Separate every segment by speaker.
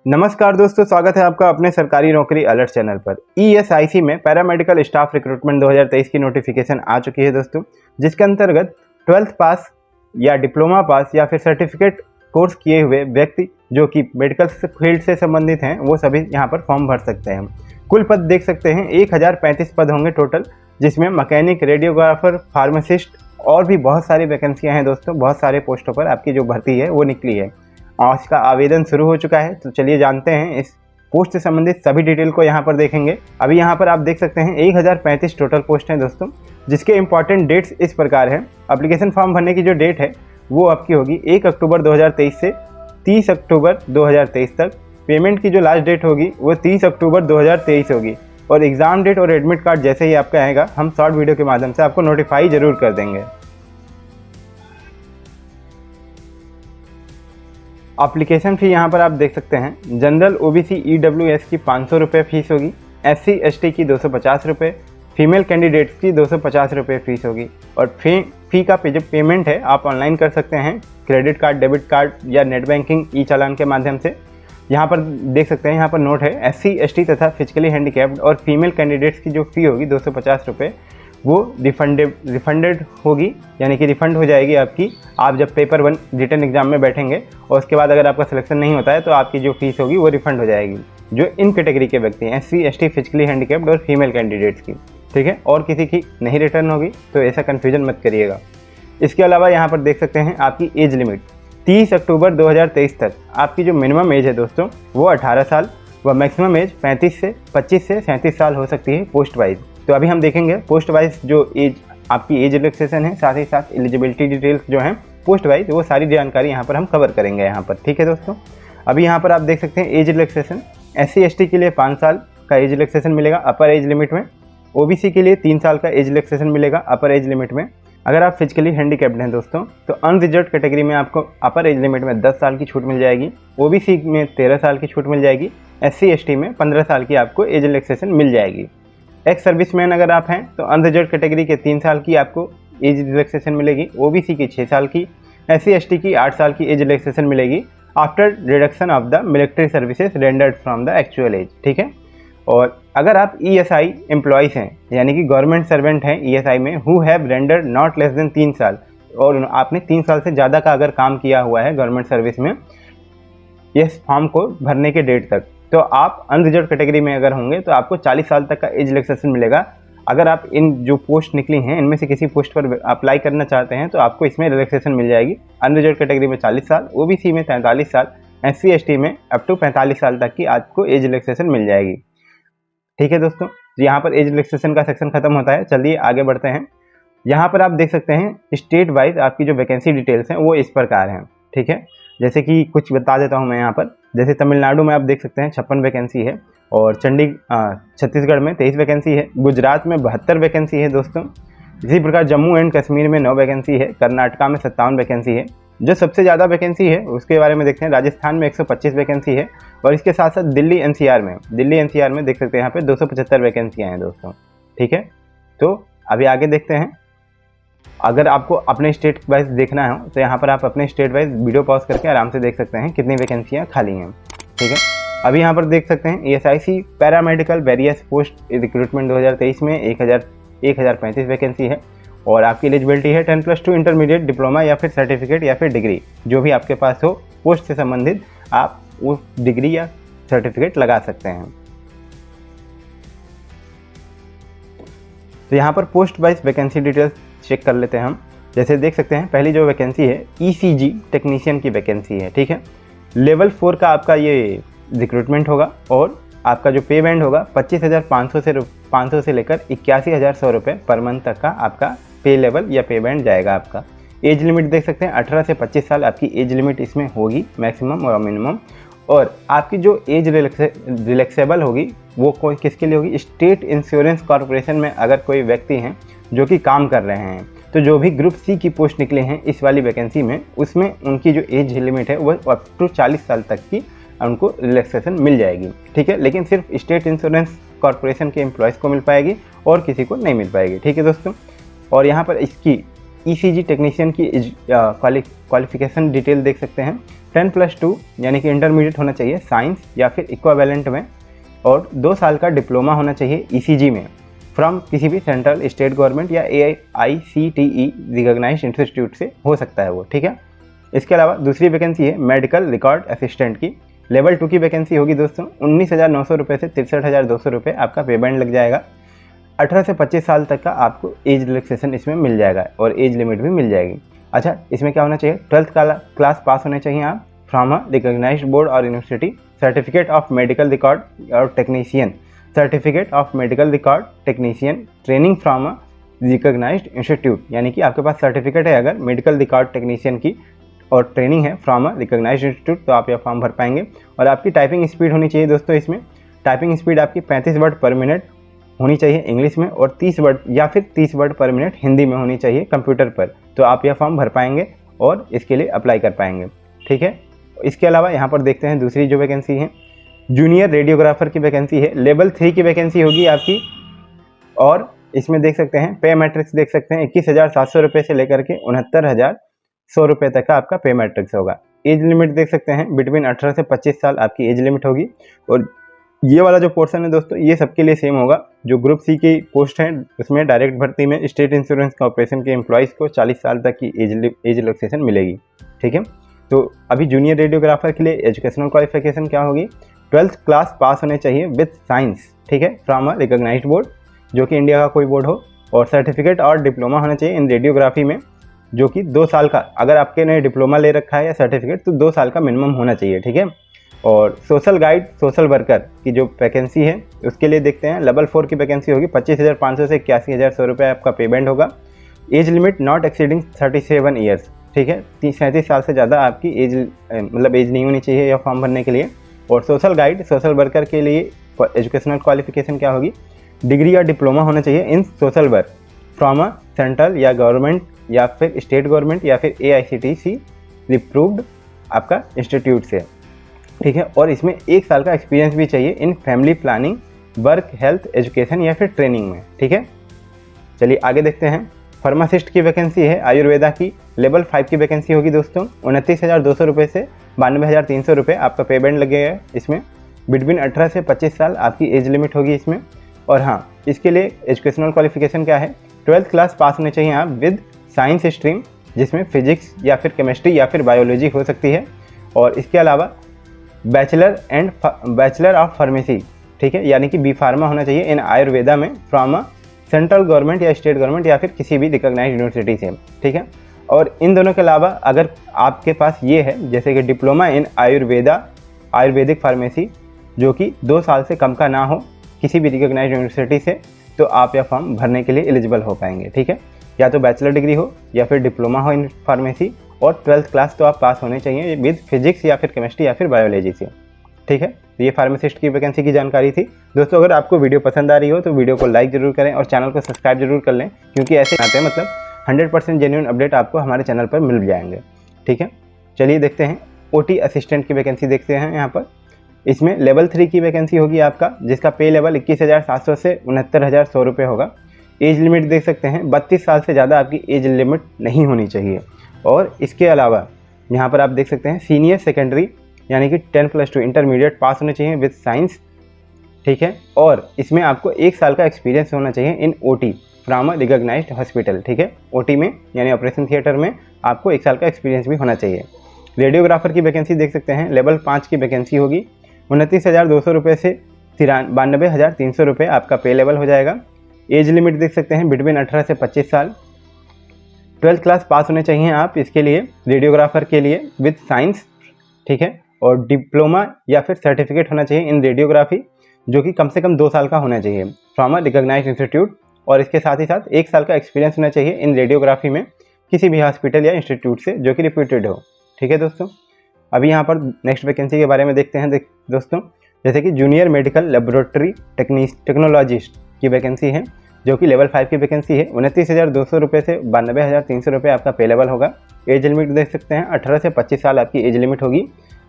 Speaker 1: नमस्कार दोस्तों, स्वागत है आपका अपने सरकारी नौकरी अलर्ट चैनल पर। ESIC में पैरामेडिकल स्टाफ रिक्रूटमेंट 2023 की नोटिफिकेशन आ चुकी है दोस्तों, जिसके अंतर्गत 12th पास या डिप्लोमा पास या फिर सर्टिफिकेट कोर्स किए हुए व्यक्ति जो कि मेडिकल फील्ड से संबंधित हैं वो सभी यहाँ पर फॉर्म भर सकते हैं। कुल पद देख सकते हैं 1035 पद होंगे टोटल, जिसमें मैकेनिक, रेडियोग्राफर, फार्मासिस्ट और भी बहुत सारी वैकेंसियाँ हैं दोस्तों। बहुत सारे पोस्टों पर आपकी जो भर्ती है वो निकली है। आज का आवेदन शुरू हो चुका है, तो चलिए जानते हैं इस पोस्ट से संबंधित सभी डिटेल को यहाँ पर देखेंगे। अभी यहाँ पर आप देख सकते हैं 1035 टोटल पोस्ट हैं दोस्तों, जिसके इंपॉर्टेंट डेट्स इस प्रकार है। एप्लीकेशन फॉर्म भरने की जो डेट है वो आपकी होगी 1 अक्टूबर 2023 से 30 अक्टूबर 2023 तक। पेमेंट की जो लास्ट डेट होगी वो 30 अक्टूबर 2023 होगी और एग्ज़ाम डेट और एडमिट कार्ड जैसे ही आपका आएगा हम शॉर्ट वीडियो के माध्यम से आपको नोटिफाई ज़रूर कर देंगे। एप्लीकेशन फ़ी यहाँ पर आप देख सकते हैं। जनरल OBC EWS की 500 रुपये फ़ीस होगी, SC ST की 250 रुपये, फीमेल कैंडिडेट्स की 250 रुपये फ़ीस होगी। और फ़ी का जो पेमेंट है आप ऑनलाइन कर सकते हैं, क्रेडिट कार्ड, डेबिट कार्ड या नेट बैंकिंग ई चालान के माध्यम से। यहाँ पर देख सकते हैं, यहाँ पर नोट है SC ST तथा फिजिकली हैंडीकैप्ड और फीमेल कैंडिडेट्स की जो फ़ी होगी 250 रुपये वो रिफंडेड होगी, यानी कि रिफ़ंड हो जाएगी आपकी। आप जब पेपर 1 रिटन एग्जाम में बैठेंगे और उसके बाद अगर आपका सिलेक्शन नहीं होता है तो आपकी जो फीस होगी वो रिफ़ंड हो जाएगी, जो इन कैटेगरी के व्यक्ति हैं, SC ST, फिजिकली हैंडीकैप्ड और फीमेल कैंडिडेट्स की, ठीक है। और किसी की नहीं रिटर्न होगी, तो ऐसा कन्फ्यूजन मत करिएगा। इसके अलावा यहाँ पर देख सकते हैं आपकी एज लिमिट 30 अक्टूबर 2023 तक। आपकी जो मिनिमम एज है दोस्तों वो 18 साल व मैक्सिमम एज 25 से 37 साल हो सकती है पोस्ट वाइज। तो अभी हम देखेंगे पोस्ट वाइज जो एज आपकी एज रिलैक्सेशन है, साथ ही साथ एलिजिबिलिटी डिटेल्स जो हैं पोस्ट वाइज, वो सारी जानकारी यहाँ पर हम कवर करेंगे यहाँ पर, ठीक है दोस्तों। अभी यहाँ पर आप देख सकते हैं एज रिलैक्सेशन। SC ST के लिए 5 साल का एज रिलैक्सेशन मिलेगा अपर एज लिमिट में। OBC के लिए 3 साल का एज रिलैक्सेशन मिलेगा अपर एज लिमिट में। अगर आप फिजिकली हैंडीकैप्ड हैं दोस्तों तो अनरिजर्व्ड कैटेगरी में आपको अपर एज लिमिट में 10 साल की छूट मिल जाएगी, OBC में 13 साल की छूट मिल जाएगी, SC ST में 15 साल की आपको एज रिलैक्सेशन मिल जाएगी। एक्स सर्विसमैन अगर आप हैं तो अनरिजर्व्ड कैटेगरी के 3 साल की आपको एज रिलैक्सेशन मिलेगी, OBC की 6 साल की, SC ST की 8 साल की एज रिलैक्सेशन मिलेगी after reduction of the military services rendered from the actual as, ठीक है। और अगर आप ESI एम्प्लॉइज़ हैं, यानी कि गवर्नमेंट सर्वेंट हैं ESI में, who have rendered not less than 3 साल, और आपने 3 साल से ज़्यादा का अगर काम किया हुआ है गवर्नमेंट सर्विस में इस फॉर्म को भरने के डेट तक, तो आप अनरिजर्व कैटेगरी में अगर होंगे तो आपको 40 साल तक का एज रिलैक्सेशन मिलेगा। अगर आप इन जो पोस्ट निकली हैं इनमें से किसी पोस्ट पर अप्लाई करना चाहते हैं तो आपको इसमें रिलैक्सेशन मिल जाएगी। अनरिजर्व कैटेगरी में 40 साल, OBC में 43 साल, SC ST में अप टू 45 साल तक की आपको एज रिलैक्सेशन मिल जाएगी, ठीक है दोस्तों। यहाँ पर एज रिलैक्सेशन का सेक्शन खत्म होता है। चलिए आगे बढ़ते हैं। यहाँ पर आप देख सकते हैं स्टेट वाइज आपकी जो वैकेंसी डिटेल्स हैं वो इस प्रकार हैं, ठीक है। जैसे कि कुछ बता देता हूँ मैं यहाँ पर। जैसे तमिलनाडु में आप देख सकते हैं 56 वैकेंसी है, और छत्तीसगढ़ में 23 वैकेंसी है, गुजरात में 72 वैकेंसी है दोस्तों। इसी प्रकार जम्मू एंड कश्मीर में 9 वैकेंसी है, कर्नाटका में 57 वैकेंसी है। जो सबसे ज़्यादा वैकेंसी है उसके बारे में देखते हैं। राजस्थान में 125 वैकेंसी है, और इसके साथ साथ दिल्ली NCR में देख सकते हैं यहाँ पे 275 वैकेंसियाँ हैं दोस्तों, ठीक है। तो अभी आगे देखते हैं। अगर आपको अपने स्टेट वाइज देखना है तो यहाँ पर आप अपने स्टेट वाइज वीडियो पॉज करके आराम से देख सकते हैं कितनी वैकेंसियाँ खाली हैं, ठीक है। अभी यहाँ पर देख सकते हैं ESIC paramedical various post recruitment 2023 में 1035 वैकेंसी है, और आपकी एलिजिबिलिटी है 10+2 इंटरमीडिएट, डिप्लोमा या फिर सर्टिफिकेट या फिर डिग्री, जो भी आपके पास हो पोस्ट से संबंधित आप वो डिग्री या सर्टिफिकेट लगा सकते हैं। तो यहाँ पर post wise vacancy details check कर लेते हैं हम। जैसे देख सकते हैं पहली जो वैकेंसी है ECG टेक्नीशियन की वैकेंसी है, ठीक है। लेवल 4 का आपका ये रिक्रूटमेंट होगा, और आपका जो पे बैंड होगा 25,500 से लेकर 81,100 रुपये पर मंथ तक का आपका पे लेवल या पे बैंड जाएगा आपका। एज लिमिट देख सकते हैं 18 से 25 साल आपकी एज लिमिट इसमें होगी, मैक्सिमम और मिनिमम। और आपकी जो एज रिलैक्सेबल होगी वो कोई किसके लिए होगी? स्टेट इंश्योरेंस कॉर्पोरेशन में अगर कोई व्यक्ति हैं जो कि काम कर रहे हैं, तो जो भी ग्रुप C की पोस्ट निकले हैं इस वाली वैकेंसी में, उसमें उनकी जो एज लिमिट है वो अप टू 40 साल तक की उनको रिलैक्सेशन मिल जाएगी, ठीक है। लेकिन सिर्फ स्टेट इंश्योरेंस कॉर्पोरेशन के एम्प्लॉयज़ को मिल पाएगी और किसी को नहीं मिल पाएगी, ठीक है दोस्तों। और यहाँ पर इसकी ECG टेक्नीशियन की क्वालिफिकेशन डिटेल देख सकते हैं। 10+2 यानी कि इंटरमीडिएट होना चाहिए साइंस या फिर इक्विवेलेंट में, और 2 साल का डिप्लोमा होना चाहिए ECG में फ्रॉम किसी भी सेंट्रल, स्टेट गवर्नमेंट या AICTE रिकॉग्नाइज्ड इंस्टीट्यूट से हो सकता है वो, ठीक है। इसके अलावा दूसरी वैकेंसी है मेडिकल रिकॉर्ड असिस्टेंट की, लेवल 2 की वैकेंसी होगी दोस्तों। 19,900 रुपये से 63,200 रुपये आपका पेमेंट लग जाएगा। 18 से 25 साल तक का आपको एज रिलैक्सेशन इसमें मिल जाएगा और एज लिमिट भी मिल जाएगी। अच्छा, इसमें क्या होना चाहिए, 12th क्लास पास होने चाहिए आप फ्रॉम अ रिकॉग्नाइज्ड बोर्ड और university, certificate of medical record और technician, certificate of medical record technician, training from a recognised institute, यानी कि आपके पास सर्टिफिकेट है अगर मेडिकल रिकॉर्ड टेक्नीशियन की और ट्रेनिंग है फ्रॉम अ रिकॉग्नाइज्ड इंस्टीट्यूट, तो आप यह फॉर्म भर पाएंगे। और आपकी टाइपिंग स्पीड होनी चाहिए दोस्तों, इसमें टाइपिंग स्पीड आपकी 35 वर्ड पर मिनट होनी चाहिए इंग्लिश में, और 30 वर्ड या फिर 30 वर्ड पर मिनट हिंदी में होनी चाहिए कंप्यूटर पर, तो आप यह फॉर्म भर पाएंगे और इसके लिए अप्लाई कर पाएंगे, ठीक है। इसके अलावा यहाँ पर देखते हैं दूसरी जो वैकेंसी है, जूनियर रेडियोग्राफर की वैकेंसी है, लेवल 3 की वैकेंसी होगी आपकी, और इसमें देख सकते हैं पे मैट्रिक्स देख सकते हैं 21,700 रुपये से लेकर के 69,100 रुपये तक का आपका पे मैट्रिक्स होगा। एज लिमिट देख सकते हैं बिटवीन 18 से 25 साल आपकी एज लिमिट होगी, और ये वाला जो पोर्शन है दोस्तों ये सबके लिए सेम होगा। जो ग्रुप सी की पोस्ट है उसमें डायरेक्ट भर्ती में स्टेट इंश्योरेंस कॉर्पोरेशन के एम्प्लॉयज़ को 40 साल तक की एज रिलैक्सेशन मिलेगी, ठीक है। तो अभी जूनियर रेडियोग्राफर के लिए एजुकेशनल क्वालिफिकेशन क्या होगी, 12th क्लास पास होने चाहिए विद साइंस, ठीक है, फ्रॉम अ रिकॉग्नाइज्ड बोर्ड, जो कि इंडिया का कोई बोर्ड हो, और सर्टिफिकेट और डिप्लोमा होना चाहिए इन रेडियोग्राफी में, जो कि 2 साल का, अगर आपके ने डिप्लोमा ले रखा है या सर्टिफिकेट तो 2 साल का मिनिमम होना चाहिए, ठीक है। और सोशल गाइड सोशल वर्कर की जो वैकेंसी है उसके लिए देखते हैं, लेवल 4 की वैकेंसी होगी, 25,500 से 81,100 रुपये आपका पेमेंट होगा। Age limit not exceeding 37 years, ठीक है, 37 साल से ज़्यादा आपकी एज मतलब एज नहीं होनी चाहिए यह फॉर्म भरने के लिए। और सोशल गाइड सोशल वर्कर के लिए एजुकेशनल क्वालिफिकेशन क्या होगी, डिग्री या डिप्लोमा होना चाहिए in social work from a central या गवर्नमेंट या फिर स्टेट गवर्नमेंट या फिर AICTE रिप्रूव्ड आपका इंस्टीट्यूट से, ठीक है। और इसमें 1 साल का एक्सपीरियंस भी चाहिए in family planning, work, health, education या फिर ट्रेनिंग में, ठीक है। चलिए आगे देखते हैं, फार्मासिस्ट की वैकेंसी है आयुर्वेदा की, लेवल 5 की वैकेंसी होगी दोस्तों। 29,200 रुपये से 92,300 रुपये आपका पेमेंट लगेगा इसमें। बिटवीन 18 से 25 साल आपकी एज लिमिट होगी इसमें। और हाँ, इसके लिए एजुकेशनल क्वालिफिकेशन क्या है, 12th क्लास पास होने चाहिए आप विद साइंस स्ट्रीम, जिसमें फिजिक्स या फिर केमिस्ट्री या फिर बायोलॉजी हो सकती है। और इसके अलावा बैचलर ऑफ फार्मेसी, ठीक है, यानी कि बी फार्मा होना चाहिए इन आयुर्वेदा में फ्रॉम अ सेंट्रल गवर्नमेंट या स्टेट गवर्नमेंट या फिर किसी भी रिकॉग्नाइज्ड यूनिवर्सिटी से, ठीक है। और इन दोनों के अलावा अगर आपके पास ये है जैसे कि डिप्लोमा इन आयुर्वेदिक फार्मेसी, जो कि 2 साल से कम का ना हो किसी भी रिकॉग्नाइज्ड यूनिवर्सिटी से, तो आप यह फॉर्म भरने के लिए एलिजिबल हो पाएंगे, ठीक है। या तो बैचलर डिग्री हो या फिर डिप्लोमा हो इन फार्मेसी, और 12th क्लास तो आप पास होने चाहिए विद फिजिक्स या फिर केमिस्ट्री या फिर बायोलॉजी से, ठीक है। तो ये फार्मासिस्ट की वैकेंसी की जानकारी थी दोस्तों। अगर आपको वीडियो पसंद आ रही हो तो वीडियो को लाइक जरूर करें और चैनल को सब्सक्राइब जरूर कर लें, क्योंकि ऐसे आते हैं मतलब 100% जेन्युइन अपडेट आपको हमारे चैनल पर मिल जाएंगे, ठीक है। चलिए देखते हैं, OT असिस्टेंट की वैकेंसी देखते हैं यहाँ पर। इसमें लेवल 3 की वैकेंसी होगी आपका, जिसका पे लेवल 21,700 से 69,100 रुपये होगा। एज लिमिट देख सकते हैं 32 साल से ज़्यादा आपकी एज लिमिट नहीं होनी चाहिए। और इसके अलावा यहाँ पर आप देख सकते हैं सीनियर सेकेंडरी यानी कि 10+2 इंटरमीडिएट पास होने चाहिए विद साइंस, ठीक है। और इसमें आपको 1 साल का एक्सपीरियंस होना चाहिए in OT from a recognised hospital, ठीक है। OT में यानी ऑपरेशन थिएटर में आपको 1 साल का एक्सपीरियंस भी होना चाहिए। रेडियोग्राफर की वैकेंसी देख सकते हैं, लेवल 5 की वैकेंसी होगी। 29,200 रुपये से 92,300 रुपये आपका पे लेवल हो जाएगा। एज लिमिट देख सकते हैं बिटवीन 18 से 25 साल। 12th क्लास पास होने चाहिए आप इसके लिए, रेडियोग्राफर के लिए विद साइंस, ठीक है। और डिप्लोमा या फिर सर्टिफिकेट होना चाहिए इन रेडियोग्राफी, जो कि कम से कम 2 साल का होना चाहिए फ्रॉम अ रिकॉग्नाइज्ड इंस्टीट्यूट। और इसके साथ ही साथ 1 साल का एक्सपीरियंस होना चाहिए इन रेडियोग्राफी में किसी भी हॉस्पिटल या इंस्टीट्यूट से जो कि रिप्यूटेड हो, ठीक है दोस्तों। अभी यहाँ पर नेक्स्ट वैकेंसी के बारे में देखते हैं दोस्तों, जैसे कि जूनियर मेडिकल लेबोरेटरी टेक्नोलॉजिस्ट की वैकेंसी है, जो कि लेवल 5 की वैकेंसी है। 29,200 रुपये से 92,300 रुपये आपका पे लेवल होगा। एज लिमिट देख सकते हैं 18 से 25 साल आपकी एज लिमिट होगी।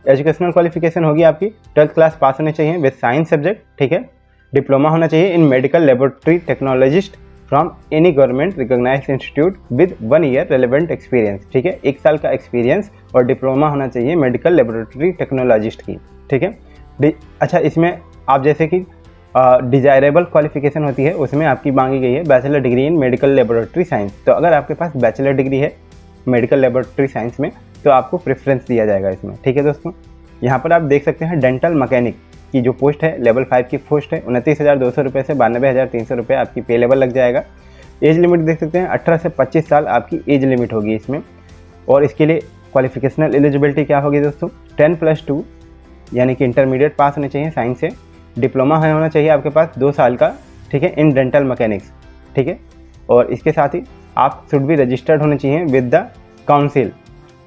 Speaker 1: एजुकेशनल क्वालिफिकेशन होगी आपकी 12th क्लास पास होने चाहिए विद साइंस सब्जेक्ट, ठीक है। डिप्लोमा होना चाहिए in medical laboratory technologist from any government recognised institute with 1 year relevant experience. ठीक है, 1 साल का एक्सपीरियंस और डिप्लोमा होना चाहिए मेडिकल लेबोरेटरी टेक्नोलॉजिस्ट की। ठीक है, अच्छा इसमें आप जैसे कि डिजायरेबल क्वालिफिकेशन होती है उसमें आपकी मांगी गई है bachelor degree in medical laboratory science. तो अगर आपके पास बैचलर डिग्री है मेडिकल लेबोरेटरी साइंस में तो आपको प्रेफरेंस दिया जाएगा इसमें। ठीक है दोस्तों, यहाँ पर आप देख सकते हैं डेंटल मैकेनिक की जो पोस्ट है लेवल 5 की पोस्ट है, 29,200 रुपये से 92,300 रुपये आपकी पे लेवल लग जाएगा। एज लिमिट देख सकते हैं 18 से 25 साल आपकी एज लिमिट होगी इसमें। और इसके लिए क्वालिफिकेशनल एलिजिबिलिटी क्या होगी दोस्तों, 10+2 यानी कि इंटरमीडिएट पास होने चाहिए साइंस से, डिप्लोमा है होना चाहिए आपके पास 2 साल का। ठीक है, इन डेंटल मैकेनिक्स। ठीक है, और इसके साथ ही आप शुड भी रजिस्टर्ड होने चाहिए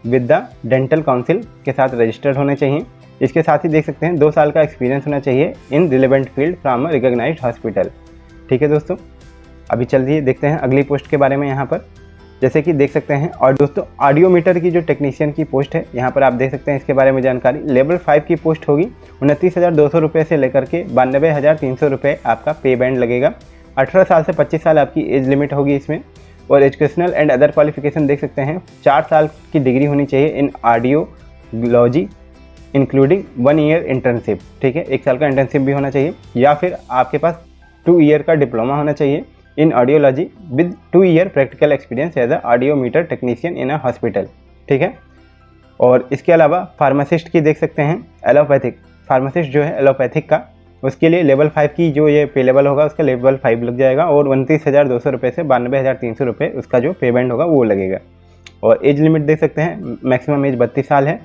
Speaker 1: विद द डेंटल काउंसिल के साथ रजिस्टर्ड होने चाहिए। इसके साथ ही देख सकते हैं 2 साल का एक्सपीरियंस होना चाहिए in relevant field from recognised hospital. ठीक है दोस्तों, अभी चलिए देखते हैं अगली पोस्ट के बारे में। यहाँ पर जैसे कि देख सकते हैं और दोस्तों ऑडियोमीटर की जो टेक्नीशियन की पोस्ट है यहाँ पर आप देख सकते हैं इसके बारे में जानकारी। लेवल 5 की पोस्ट होगी, 29,200 रुपये से लेकर के 92,300 रुपये आपका पे बैंड लगेगा। 18 साल से 25 साल आपकी एज लिमिट होगी इसमें। और एजुकेशनल एंड अदर क्वालिफिकेशन देख सकते हैं 4 साल की डिग्री होनी चाहिए in audiology including 1 year internship. ठीक है, 1 साल का इंटर्नशिप भी होना चाहिए, या फिर आपके पास 2 ईयर का डिप्लोमा होना चाहिए in audiology with 2 year practical experience as a audiometer technician in a hospital. ठीक है, और इसके अलावा फार्मासिस्ट की देख सकते हैं एलोपैथिक फार्मासिस्ट जो है एलोपैथिक का, उसके लिए लेवल 5 की जो ये पे लेवल होगा उसका लेवल 5 लग जाएगा और 29,200 रुपये से 92,300 रुपये उसका जो पेमेंट होगा वो लगेगा। और एज लिमिट देख सकते हैं मैक्सिमम एज 32 साल है,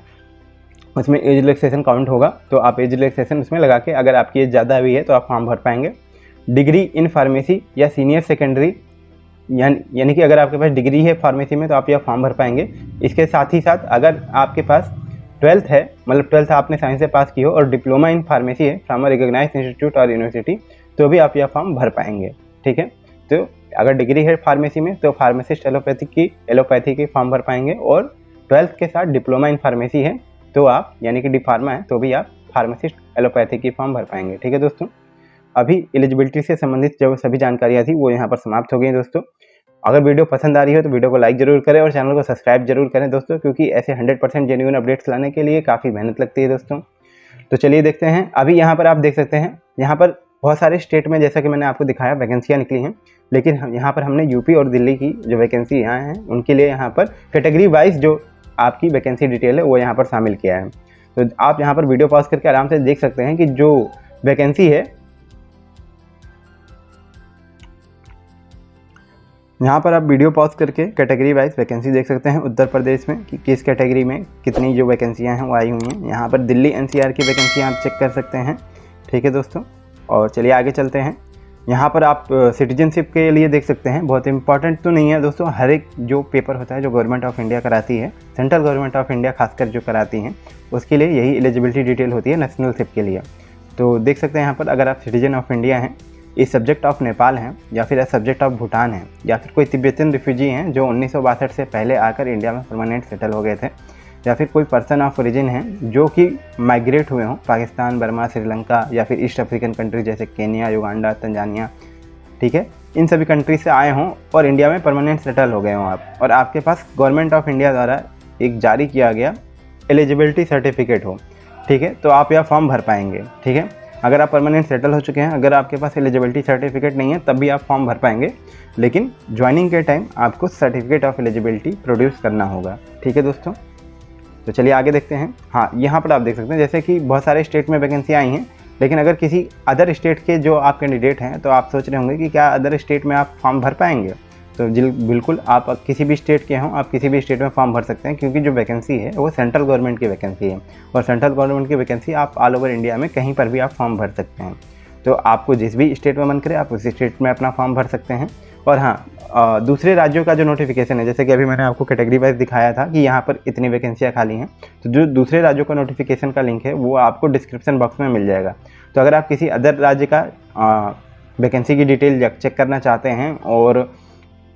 Speaker 1: उसमें एज रिलैक्सेशन काउंट होगा तो आप एज रिलैक्सेशन उसमें लगा के अगर आपकी एज ज़्यादा हुई है तो आप फॉर्म भर पाएंगे। डिग्री इन फार्मेसी या सीनियर सेकेंडरी यानी कि अगर आपके पास डिग्री है फार्मेसी में तो आप यह फॉर्म भर पाएंगे। इसके साथ ही साथ अगर आपके पास 12th है, मतलब 12th आपने साइंस से पास की हो और डिप्लोमा इन फार्मेसी है फ्रॉम अ रिकॉग्नाइज्ड इंस्टीट्यूट और यूनिवर्सिटी तो भी आप यह फॉर्म भर पाएंगे। ठीक है, तो अगर डिग्री है फार्मेसी में तो फार्मासिस्ट एलोपैथी की फॉर्म भर पाएंगे और 12th के साथ डिप्लोमा इन फार्मेसी है तो आप यानी कि डी फार्मा है तो भी आप फार्मासिस्ट एलोपैथी की फॉर्म भर पाएंगे। ठीक है दोस्तों, अभी एलिजिबिलिटी से संबंधित जो सभी जानकारियाँ थी वो यहाँ पर समाप्त हो गई दोस्तों। अगर वीडियो पसंद आ रही हो तो वीडियो को लाइक जरूर करें और चैनल को सब्सक्राइब जरूर करें दोस्तों, क्योंकि ऐसे 100% जेन्युइन अपडेट्स लाने के लिए काफ़ी मेहनत लगती है दोस्तों। तो चलिए देखते हैं, अभी यहाँ पर आप देख सकते हैं यहाँ पर बहुत सारे स्टेट में जैसा कि मैंने आपको दिखाया वैकेंसियाँ निकली हैं, लेकिन यहाँ पर हमने यूपी और दिल्ली की जो वैकेंसी यहाँ हैं उनके लिए यहाँ पर कैटेगरी वाइज जो आपकी वैकेंसी डिटेल है वो यहाँ पर शामिल किया है। तो आप यहाँ पर वीडियो पॉज करके आराम से देख सकते हैं कि जो वैकेंसी है यहाँ पर आप वीडियो पॉज करके कैटेगरी वाइज वैकेंसी देख सकते हैं उत्तर प्रदेश में कि किस कैटेगरी में कितनी जो वैकेंसियाँ हैं वो आई हुई हैं। यहाँ पर दिल्ली एनसीआर की वैकेंसी आप चेक कर सकते हैं। ठीक है दोस्तों, और चलिए आगे चलते हैं। यहाँ पर आप सिटीजनशिप के लिए देख सकते हैं, बहुत इंपॉर्टेंट तो नहीं है दोस्तों, हर एक जो पेपर होता है जो गवर्नमेंट ऑफ इंडिया कराती है, सेंट्रल गवर्नमेंट ऑफ इंडिया खासकर जो कराती हैं उसके लिए यही एलिजिबिलिटी डिटेल होती है नेशनलशिप के लिए। तो देख सकते हैं यहाँ पर अगर आप सिटीजन ऑफ इंडिया हैं, इस सब्जेक्ट ऑफ नेपाल हैं या फिर सब्जेक्ट ऑफ भूटान हैं या फिर कोई तिब्बतियन रिफ्यूजी हैं जो 1962 से पहले आकर इंडिया में परमानेंट सेटल हो गए थे, या फिर कोई पर्सन ऑफ ओरिजिन हैं जो कि माइग्रेट हुए हों पाकिस्तान, बर्मा, श्रीलंका या फिर ईस्ट अफ्रीकन कंट्री जैसे केन्या, युगांडा, तंजानिया। ठीक है, इन सभी कंट्री से आए हों और इंडिया में परमानेंट सेटल हो गए हों आप, और आपके पास गवर्नमेंट ऑफ इंडिया द्वारा एक जारी किया गया एलिजिबिलिटी सर्टिफिकेट हो। ठीक है, तो आप यह फॉर्म भर पाएंगे। ठीक है, अगर आप परमानेंट सेटल हो चुके हैं, अगर आपके पास एलिजिबिलिटी सर्टिफिकेट नहीं है तब भी आप फॉर्म भर पाएंगे, लेकिन ज्वाइनिंग के टाइम आपको सर्टिफिकेट ऑफ एलिजिबिलिटी प्रोड्यूस करना होगा। ठीक है दोस्तों, तो चलिए आगे देखते हैं। हाँ, यहाँ पर आप देख सकते हैं जैसे कि बहुत सारे स्टेट में वैकेंसी आई हैं, लेकिन अगर किसी अदर स्टेट के जो आप कैंडिडेट हैं तो आप सोच रहे होंगे कि क्या अदर स्टेट में आप फॉर्म भर पाएंगे, तो बिल्कुल आप किसी भी स्टेट के हों आप किसी भी स्टेट में फॉर्म भर सकते हैं, क्योंकि जो वैकेंसी है वो सेंट्रल गवर्नमेंट की वैकेंसी है और सेंट्रल गवर्नमेंट की वैकेंसी आप ऑल ओवर इंडिया में कहीं पर भी आप फॉर्म भर सकते हैं। तो आपको जिस भी स्टेट में मन करे आप उस स्टेट में अपना फॉर्म भर सकते हैं। और हाँ, दूसरे राज्यों का जो नोटिफिकेशन है, जैसे कि अभी मैंने आपको कैटेगरी वाइज दिखाया था कि यहाँ पर इतनी वैकेंसियाँ खाली हैं, तो जो दूसरे राज्यों का नोटिफिकेशन का लिंक है वो आपको डिस्क्रिप्शन बॉक्स में मिल जाएगा। तो अगर आप किसी अदर राज्य का वैकेंसी की डिटेल चेक करना चाहते हैं और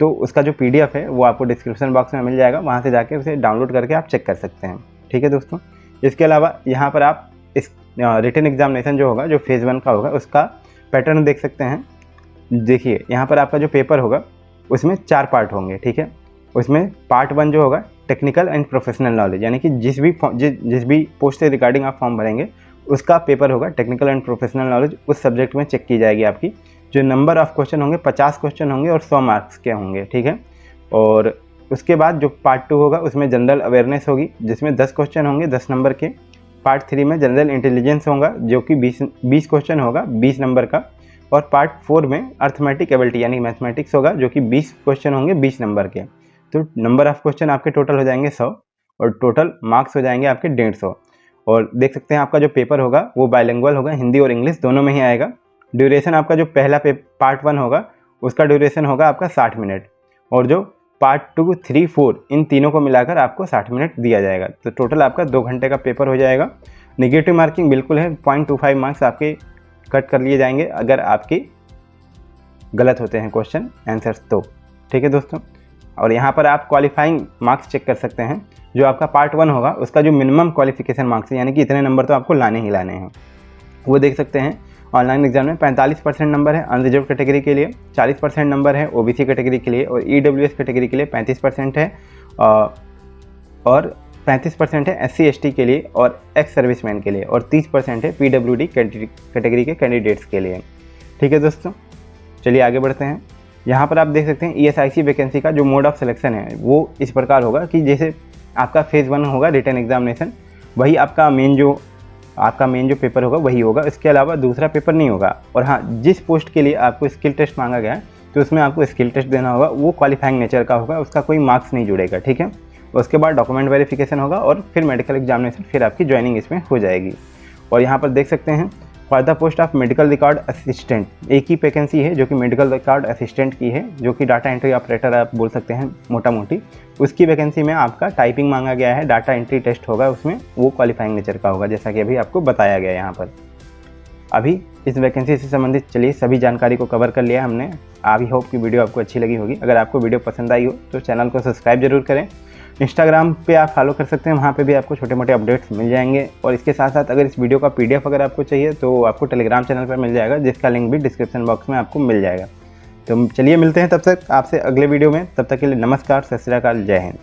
Speaker 1: तो उसका जो PDF है वो आपको डिस्क्रिप्शन बॉक्स में मिल जाएगा, वहाँ से जाके उसे डाउनलोड करके आप चेक कर सकते हैं। ठीक है दोस्तों, इसके अलावा यहाँ पर आप इस रिटन एग्जामिनेशन जो होगा जो फेज़ 1 का होगा उसका पैटर्न देख सकते हैं। देखिए यहाँ पर आपका जो पेपर होगा उसमें 4 पार्ट होंगे, ठीक है। उसमें पार्ट 1 जो होगा टेक्निकल एंड प्रोफेशनल नॉलेज, यानी कि जिस भी पोस्ट से रिगार्डिंग आप फॉर्म भरेंगे उसका पेपर होगा टेक्निकल एंड प्रोफेशनल नॉलेज, उस सब्जेक्ट में चेक की जाएगी आपकी। जो नंबर ऑफ क्वेश्चन होंगे 50 क्वेश्चन होंगे और 100 मार्क्स के होंगे, ठीक है। और उसके बाद जो पार्ट 2 होगा उसमें जनरल अवेयरनेस होगी, जिसमें 10 क्वेश्चन होंगे 10 नंबर के। पार्ट 3 में जनरल इंटेलिजेंस होगा जो कि 20 क्वेश्चन होगा 20 नंबर का। और पार्ट 4 में अर्थमेटिक एबिलिटी यानी मैथमेटिक्स होगा जो कि 20 क्वेश्चन होंगे 20 नंबर के। तो नंबर ऑफ क्वेश्चन आपके टोटल हो जाएंगे 100 और टोटल मार्क्स हो जाएंगे आपके 150। और देख सकते हैं आपका जो पेपर होगा वो बाइलिंगुअल होगा, हिंदी और इंग्लिश दोनों में ही आएगा। ड्यूरेशन आपका जो पहला पार्ट 1 होगा उसका ड्यूरेशन होगा आपका 60 मिनट, और जो पार्ट 2, 3, 4 इन तीनों को मिलाकर आपको 60 मिनट दिया जाएगा। तो टोटल आपका 2 घंटे का पेपर हो जाएगा। नेगेटिव मार्किंग बिल्कुल है, 0.25 मार्क्स आपके कट कर लिए जाएंगे अगर आपके गलत होते हैं क्वेश्चन आंसर्स तो, ठीक है दोस्तों। और यहाँ पर आप क्वालिफाइंग मार्क्स चेक कर सकते हैं। जो आपका पार्ट 1 होगा उसका जो मिनिमम क्वालिफिकेशन मार्क्स है, यानी कि इतने नंबर तो आपको लाने ही लाने हैं, वो देख सकते हैं। ऑनलाइन एग्जाम में 45% नंबर है अनरिजर्व कैटेगरी के लिए, 40% नंबर है ओबीसी कैटेगरी के लिए, और ईडब्ल्यूएस कैटेगरी के लिए 35% है, और 35% है एससी एसटी के लिए और एक्स सर्विसमैन के लिए, और 30% है पीडब्ल्यूडी कैटेगरी के कैंडिडेट्स के लिए, ठीक है दोस्तों। चलिए आगे बढ़ते हैं। यहाँ पर आप देख सकते हैं ईएसआईसी वैकेंसी का जो मोड ऑफ सिलेक्शन है वो इस प्रकार होगा कि जैसे आपका फेज़ 1 होगा रिटन एग्जामिनेशन, वही आपका मेन जो पेपर होगा वही होगा, इसके अलावा दूसरा पेपर नहीं होगा। और हाँ, जिस पोस्ट के लिए आपको स्किल टेस्ट मांगा गया है तो उसमें आपको स्किल टेस्ट देना होगा, वो क्वालिफाइंग नेचर का होगा, उसका कोई मार्क्स नहीं जुड़ेगा, ठीक है। उसके बाद डॉक्यूमेंट वेरिफिकेशन होगा और फिर मेडिकल एग्जामिनेशन, फिर आपकी ज्वाइनिंग इसमें हो जाएगी। और यहाँ पर देख सकते हैं for the post of medical record assistant एक ही वैकेंसी है जो कि मेडिकल रिकॉर्ड असिस्टेंट की है, जो कि डाटा एंट्री ऑपरेटर आप बोल सकते हैं मोटा मोटी। उसकी वैकेंसी में आपका टाइपिंग मांगा गया है, डाटा एंट्री टेस्ट होगा उसमें, वो क्वालिफाइंग नेचर का होगा, जैसा कि अभी आपको बताया गया है यहाँ पर। अभी इस वैकेंसी से संबंधित चलिए सभी जानकारी को कवर कर लिया हमने। आई होप कि वीडियो आपको अच्छी लगी होगी। अगर आपको वीडियो पसंद आई हो तो चैनल को सब्सक्राइब जरूर करें। इंस्टाग्राम पे आप फॉलो कर सकते हैं, वहाँ पे भी आपको छोटे मोटे अपडेट्स मिल जाएंगे। और इसके साथ साथ अगर इस वीडियो का पीडीएफ अगर आपको चाहिए तो आपको टेलीग्राम चैनल पर मिल जाएगा, जिसका लिंक भी डिस्क्रिप्शन बॉक्स में आपको मिल जाएगा। तो चलिए मिलते हैं तब तक आपसे अगले वीडियो में, तब तक के लिए नमस्कार, सत श्री अकाल, जय हिंद।